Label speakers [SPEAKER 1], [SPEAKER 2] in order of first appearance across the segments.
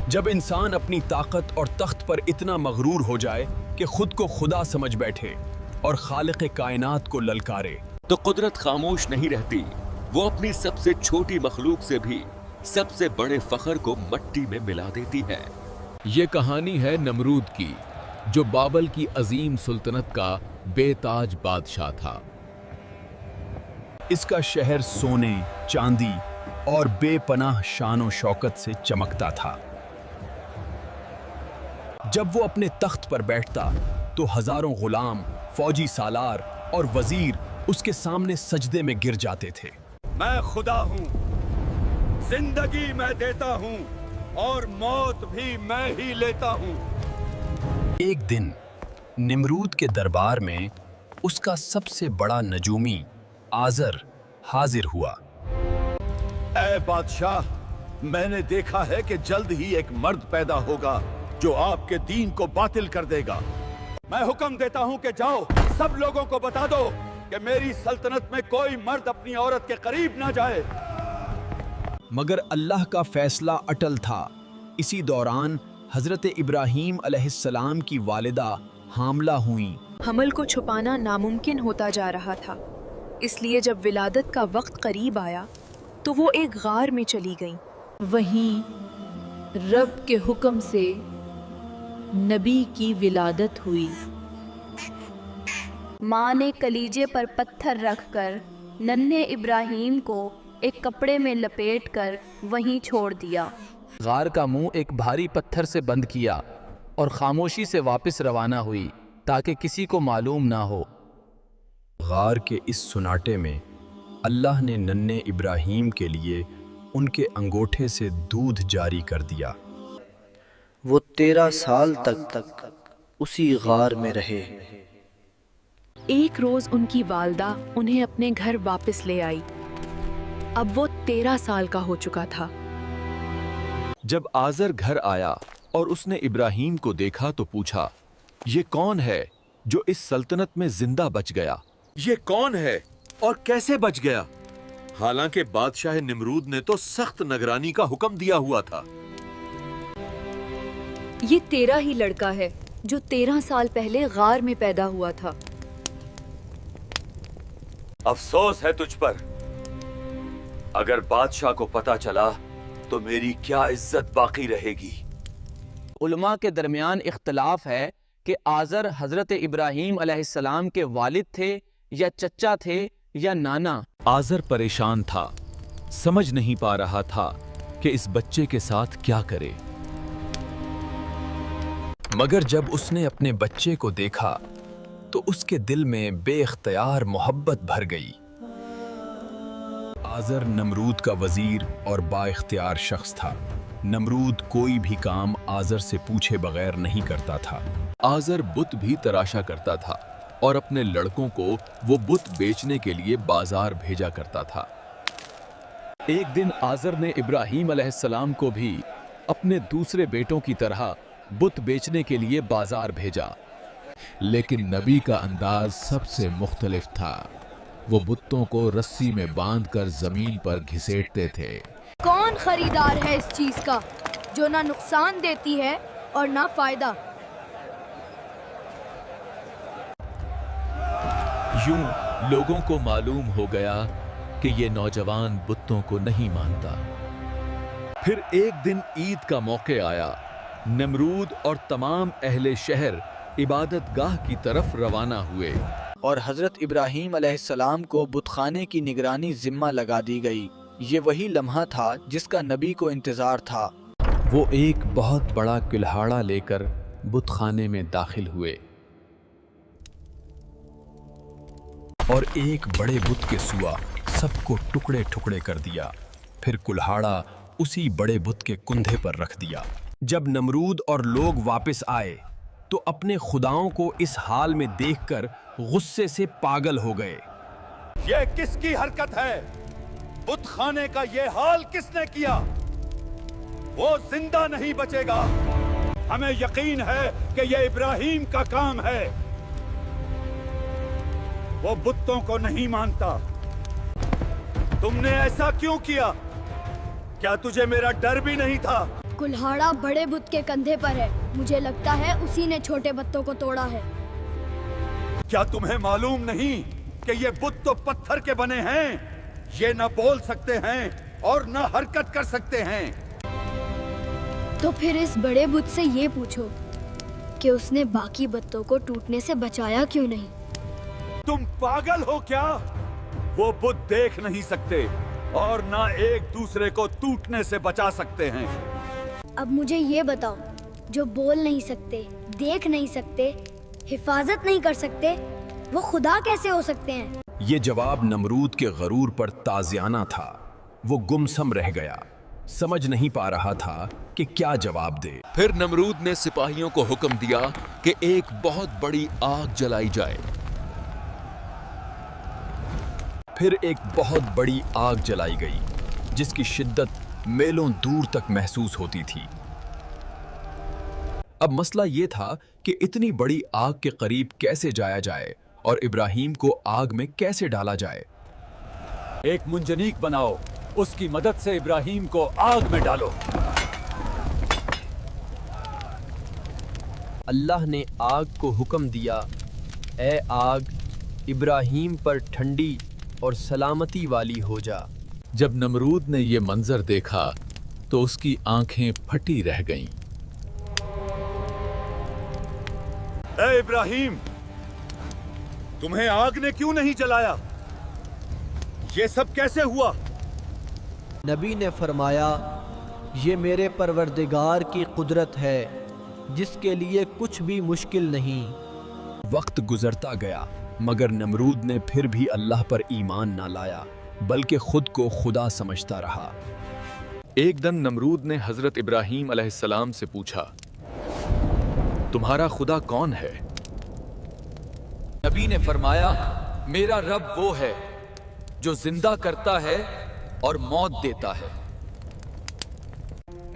[SPEAKER 1] جب انسان اپنی طاقت اور تخت پر اتنا مغرور ہو جائے کہ خود کو خدا سمجھ بیٹھے اور خالق کائنات کو للکارے
[SPEAKER 2] تو قدرت خاموش نہیں رہتی، وہ اپنی سب سے چھوٹی مخلوق سے بھی سب سے بڑے فخر کو مٹی میں ملا دیتی ہے۔
[SPEAKER 3] یہ کہانی ہے نمرود کی، جو بابل کی عظیم سلطنت کا بے تاج بادشاہ تھا۔
[SPEAKER 1] اس کا شہر سونے، چاندی اور بے پناہ شان و شوکت سے چمکتا تھا۔ جب وہ اپنے تخت پر بیٹھتا تو ہزاروں غلام، فوجی سالار اور وزیر اس کے سامنے سجدے میں گر جاتے تھے۔
[SPEAKER 4] میں خدا ہوں، زندگی میں دیتا ہوں اور موت بھی میں ہی لیتا ہوں۔
[SPEAKER 1] ایک دن نمرود کے دربار میں اس کا سب سے بڑا نجومی آزر حاضر ہوا۔
[SPEAKER 4] اے بادشاہ، میں نے دیکھا ہے کہ جلد ہی ایک مرد پیدا ہوگا جو آپ کے دین کو باطل کر دے گا۔ میں حکم دیتا ہوں کہ جاؤ سب لوگوں کو بتا دو کہ میری سلطنت میں کوئی مرد اپنی عورت کے قریب نہ جائے۔
[SPEAKER 1] مگر اللہ کا فیصلہ اٹل تھا۔ اسی دوران حضرت ابراہیم علیہ السلام کی والدہ حاملہ ہوئیں۔
[SPEAKER 5] حمل کو چھپانا ناممکن ہوتا جا رہا تھا، اس لیے جب ولادت کا وقت قریب آیا تو وہ ایک غار میں چلی گئیں۔
[SPEAKER 6] وہیں رب کے حکم سے نبی کی ولادت ہوئی۔
[SPEAKER 7] ماں نے کلیجے پر پتھر رکھ کر ننھے ابراہیم کو ایک کپڑے میں لپیٹ کر وہیں چھوڑ دیا۔
[SPEAKER 8] غار کا منہ ایک بھاری پتھر سے بند کیا اور خاموشی سے واپس روانہ ہوئی تاکہ کسی کو معلوم نہ ہو۔
[SPEAKER 1] غار کے اس سناٹے میں اللہ نے ننھے ابراہیم کے لیے ان کے انگوٹھے سے دودھ جاری کر دیا۔
[SPEAKER 9] وہ 13 سال تک اسی غار میں رہے۔
[SPEAKER 5] ایک روز ان کی والدہ انہیں اپنے گھر واپس لے آئی۔ اب وہ 13 سال کا ہو چکا تھا۔
[SPEAKER 2] جب آزر گھر آیا اور اس نے ابراہیم کو دیکھا تو پوچھا، یہ کون ہے جو اس سلطنت میں زندہ بچ گیا؟ یہ کون ہے اور کیسے بچ گیا؟ حالانکہ بادشاہ نمرود نے تو سخت نگرانی کا حکم دیا ہوا تھا۔
[SPEAKER 6] یہ تیرا ہی لڑکا ہے جو 13 سال پہلے غار میں پیدا ہوا تھا۔
[SPEAKER 4] افسوس ہے تجھ پر، اگر بادشاہ کو پتا چلا تو میری کیا عزت باقی رہے گی۔
[SPEAKER 8] علماء کے درمیان اختلاف ہے کہ آزر حضرت ابراہیم علیہ السلام کے والد تھے یا چچا تھے یا نانا۔
[SPEAKER 2] آزر پریشان تھا، سمجھ نہیں پا رہا تھا کہ اس بچے کے ساتھ کیا کرے۔
[SPEAKER 1] مگر جب اس نے اپنے بچے کو دیکھا تو اس کے دل میں بے اختیار محبت بھر گئی۔ آزر نمرود کا وزیر اور با اختیار شخص تھا۔ نمرود کوئی بھی کام آزر سے پوچھے بغیر نہیں کرتا تھا۔
[SPEAKER 3] آزر بت بھی تراشا کرتا تھا اور اپنے لڑکوں کو وہ بت بیچنے کے لیے بازار بھیجا کرتا تھا۔ ایک دن آزر نے ابراہیم علیہ السلام کو بھی اپنے دوسرے بیٹوں کی طرح بت بیچنے کے لیے بازار بھیجا، لیکن نبی کا انداز سب سے مختلف تھا۔ وہ بتوں کو رسی میں باندھ کر زمین پر گھسیٹتے تھے۔
[SPEAKER 7] کون خریدار ہے اس چیز کا جو نہ نقصان دیتی ہے اور نہ فائدہ؟
[SPEAKER 2] یوں لوگوں کو معلوم ہو گیا کہ یہ نوجوان بتوں کو نہیں مانتا۔ پھر ایک دن عید کا موقع آیا۔ نمرود اور تمام اہل شہر عبادت گاہ کی طرف روانہ ہوئے،
[SPEAKER 9] اور حضرت ابراہیم علیہ السلام کو بت خانے کی نگرانی ذمہ لگا دی گئی۔ یہ وہی لمحہ تھا جس کا نبی کو انتظار تھا۔
[SPEAKER 1] وہ ایک بہت بڑا کلہاڑا لے کر بت خانے میں داخل ہوئے اور ایک بڑے بت کے سوا سب کو ٹکڑے ٹکڑے کر دیا۔ پھر کلہاڑا اسی بڑے بت کے کندھے پر رکھ دیا۔ جب نمرود اور لوگ واپس آئے تو اپنے خداؤں کو اس حال میں دیکھ کر غصے سے پاگل ہو گئے۔
[SPEAKER 4] یہ کس کی حرکت ہے؟ بت خانے کا یہ حال کس نے کیا؟ وہ زندہ نہیں بچے گا۔ ہمیں یقین ہے کہ یہ ابراہیم کا کام ہے۔ وہ بتوں کو نہیں مانتا۔ تم نے ایسا کیوں کیا؟ کیا تجھے میرا ڈر بھی نہیں تھا؟
[SPEAKER 10] कुल्हाड़ा बड़े बुत के कंधे पर है। मुझे लगता है उसी ने छोटे बत्तों को तोड़ा है।
[SPEAKER 4] क्या तुम्हें मालूम नहीं कि ये बुत तो पत्थर के बने हैं? ये न बोल सकते हैं और न हरकत कर सकते हैं।
[SPEAKER 10] तो फिर इस बड़े बुत से ये पूछो कि उसने बाकी बत्तों को टूटने से बचाया क्यों नहीं?
[SPEAKER 4] तुम पागल हो क्या? वो बुत देख नहीं सकते और ना एक दूसरे को टूटने से बचा सकते हैं।
[SPEAKER 10] अब मुझे ये बताओ, जो बोल नहीं सकते, देख नहीं सकते, हिफाजत नहीं कर सकते, वो खुदा कैसे हो सकते हैं?
[SPEAKER 1] ये जवाब नमरूद के गरूर पर ताज़ियाना था। वो गुमसम रह गया, समझ नहीं पा रहा था कि क्या जवाब दे।
[SPEAKER 3] फिर नमरूद ने सिपाहियों को हुक्म दिया कि एक बहुत बड़ी आग जलाई जाए।
[SPEAKER 1] फिर एक बहुत बड़ी आग जलाई गई, जिसकी शिद्दत मीलों दूर तक महसूस होती थी। अब मसला ये था कि इतनी बड़ी आग के करीब कैसे जाया जाए और इब्राहीम को आग में कैसे डाला जाए।
[SPEAKER 4] एक मुंजनीक बनाओ, उसकी मदद से इब्राहीम को आग में डालो।
[SPEAKER 11] अल्लाह ने आग को हुक्म दिया, ए आग, इब्राहीम पर ठंडी और सलामती वाली हो जा।
[SPEAKER 3] जब नमरूद ने ये मंजर देखा तो उसकी आंखें फटी रह गईं।
[SPEAKER 4] ए इब्राहीम, तुम्हें आग ने क्यों नहीं जलाया? ये सब कैसे हुआ?
[SPEAKER 11] नबी ने फरमाया, ये मेरे परवरदिगार की कुदरत है, जिसके लिए कुछ भी मुश्किल नहीं।
[SPEAKER 1] वक्त गुजरता गया, मगर नमरूद ने फिर भी अल्लाह पर ईमान ना लाया, बल्कि खुद को खुदा समझता रहा।
[SPEAKER 2] एक दिन नमरूद ने हजरत इब्राहीम अलैहिस्सलाम से पूछा, तुम्हारा खुदा कौन है?
[SPEAKER 9] नबी ने फरमाया, मेरा रब वो है जो जिंदा करता है और मौत देता है।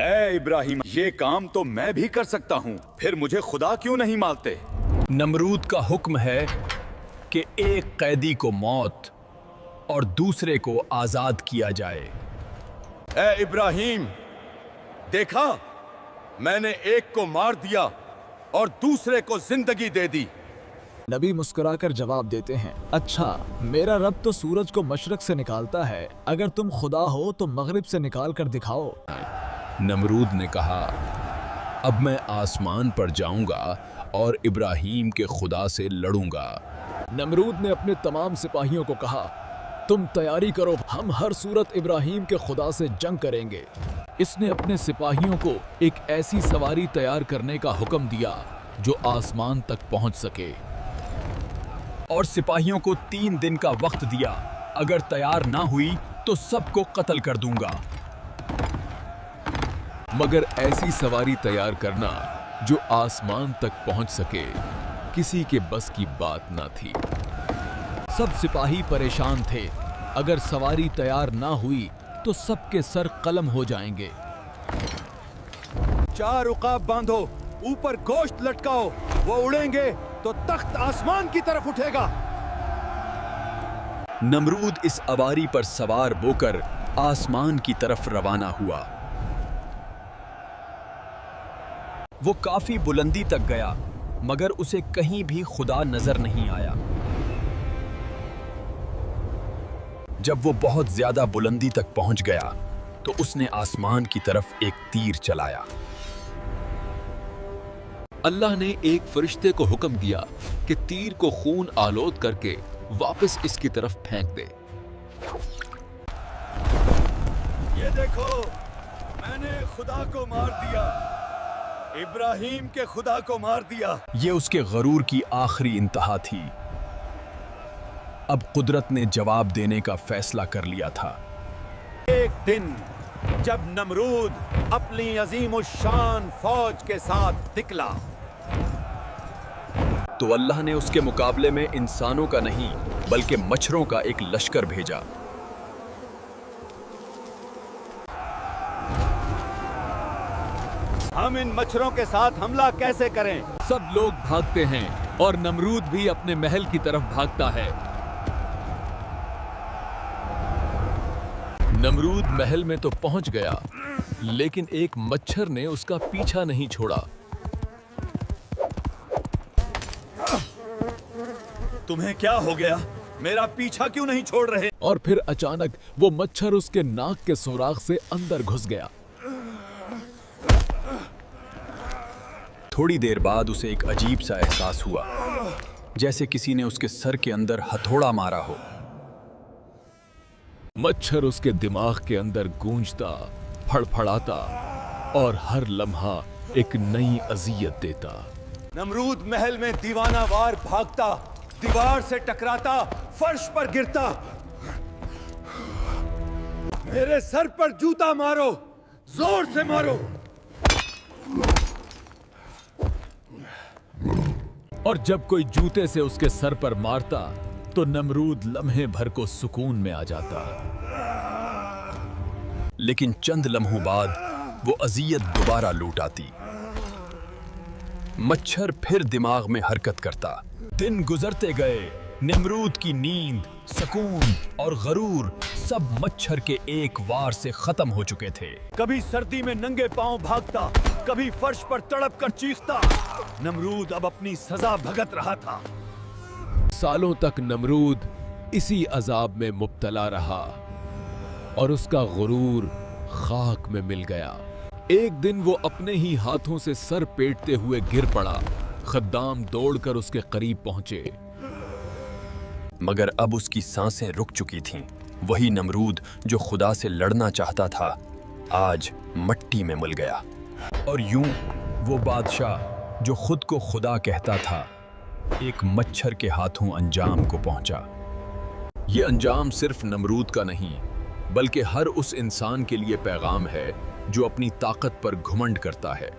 [SPEAKER 4] ए इब्राहीम, ये काम तो मैं भी कर सकता हूँ, फिर मुझे खुदा क्यों नहीं मानते?
[SPEAKER 1] नमरूद का हुक्म है कि एक कैदी को मौत और दूसरे को आजाद किया जाए।
[SPEAKER 4] ए इब्राहीम, देखा, मैंने एक को मार दिया और दूसरे को जिंदगी दे दी।
[SPEAKER 12] नबी मुस्कुराकर जवाब देते हैं, अच्छा, मेरा रब तो सूरज को मशरक से निकालता है, अगर तुम खुदा हो तो मगरिब से निकाल कर दिखाओ।
[SPEAKER 1] नमरूद ने कहा, अब मैं आसमान पर जाऊंगा और इब्राहीम के खुदा से लड़ूंगा।
[SPEAKER 12] नमरूद ने अपने तमाम सिपाहियों को कहा, तुम तैयारी करो, हम हर सूरत इब्राहीम के खुदा से जंग करेंगे।
[SPEAKER 3] इसने अपने सिपाहियों को एक ऐसी सवारी तैयार करने का हुक्म दिया जो आसमान तक पहुंच सके,
[SPEAKER 1] और सिपाहियों को 3 दिन का वक्त दिया। अगर तैयार ना हुई तो सबको कत्ल कर दूंगा।
[SPEAKER 3] मगर ऐसी सवारी तैयार करना जो आसमान तक पहुंच सके किसी के बस की बात ना थी।
[SPEAKER 12] सब सिपाही परेशान थे, अगर सवारी तैयार ना हुई तो सबके सर कलम हो जाएंगे।
[SPEAKER 4] 4 उकाब बांधो, ऊपर गोश्त लटकाओ, वो उड़ेंगे तो तख्त आसमान की तरफ उठेगा।
[SPEAKER 1] नमरूद इस अवारी पर सवार होकर आसमान की तरफ रवाना हुआ। वो काफी बुलंदी तक गया, मगर उसे कहीं भी खुदा नजर नहीं आया। जब वो बहुत ज्यादा बुलंदी तक पहुंच गया तो उसने आसमान की तरफ एक तीर चलाया।
[SPEAKER 3] अल्लाह ने एक फरिश्ते को हुक्म दिया कि तीर को खून आलोद करके वापस इसकी तरफ फेंक दे।
[SPEAKER 4] ये देखो, मैंने खुदा को मार दिया, इब्राहीम के खुदा को मार दिया।
[SPEAKER 1] ये उसके गरूर की आखिरी इंतहा थी। अब कुदरत ने जवाब देने का फैसला कर लिया था।
[SPEAKER 4] एक दिन जब नमरूद अपनी अजीमुशान फौज के साथ निकला
[SPEAKER 1] तो अल्लाह ने उसके मुकाबले में इंसानों का नहीं बल्कि मच्छरों का एक लश्कर भेजा।
[SPEAKER 4] हम इन मच्छरों के साथ हमला कैसे करें?
[SPEAKER 3] सब लोग भागते हैं और नमरूद भी अपने महल की तरफ भागता है। नमरूद महल में तो पहुंच गया, लेकिन एक मच्छर ने उसका पीछा नहीं छोड़ा।
[SPEAKER 4] तुम्हें क्या हो गया? मेरा पीछा क्यों नहीं छोड़ रहे?
[SPEAKER 3] और फिर अचानक वो मच्छर उसके नाक के सुराख से अंदर घुस गया।
[SPEAKER 1] थोड़ी देर बाद उसे एक अजीब सा एहसास हुआ, जैसे किसी ने उसके सर के अंदर हथौड़ा मारा हो।
[SPEAKER 3] मच्छर उसके दिमाग के अंदर गूंजता, फड़फड़ाता और हर लम्हा एक नई अजियत देता।
[SPEAKER 4] नमरूद महल में दीवानावार भागता, दीवार से टकराता, फर्श पर गिरता। मेरे सर पर जूता मारो, जोर से मारो।
[SPEAKER 3] और जब कोई जूते से उसके सर पर मारता तो नमरूद लम्हे भर को सुकून में आ जाता।
[SPEAKER 1] लेकिन चंद लम्हों बाद वो अजियत दोबारा लौट आती। मच्छर फिर दिमाग में हरकत करता। दिन गुजरते गए। नमरूद की नींद, सुकून और गरूर सब मच्छर के एक वार से खत्म हो चुके थे।
[SPEAKER 4] कभी सर्दी में नंगे पांव भागता, कभी फर्श पर तड़प कर चीखता। नमरूद अब अपनी सजा भुगत रहा था।
[SPEAKER 3] सालों तक नमरूद इसी अजाब में मुब्तला रहा और उसका गुरूर खाक में मिल गया। एक दिन वो अपने ही हाथों से सर पेटते हुए गिर पड़ा। खद्दाम दौड़कर उसके करीब पहुंचे,
[SPEAKER 1] मगर अब उसकी सांसें रुक चुकी थीं। वही नमरूद जो खुदा से लड़ना चाहता था, आज मट्टी में मिल गया। और यूं वो बादशाह जो खुद को खुदा कहता था, एक मच्छर के हाथों अंजाम को पहुंचा।
[SPEAKER 3] ये अंजाम सिर्फ नमरूद का नहीं, बल्कि हर उस इंसान के लिए पैगाम है जो अपनी ताकत पर घुमंड करता है।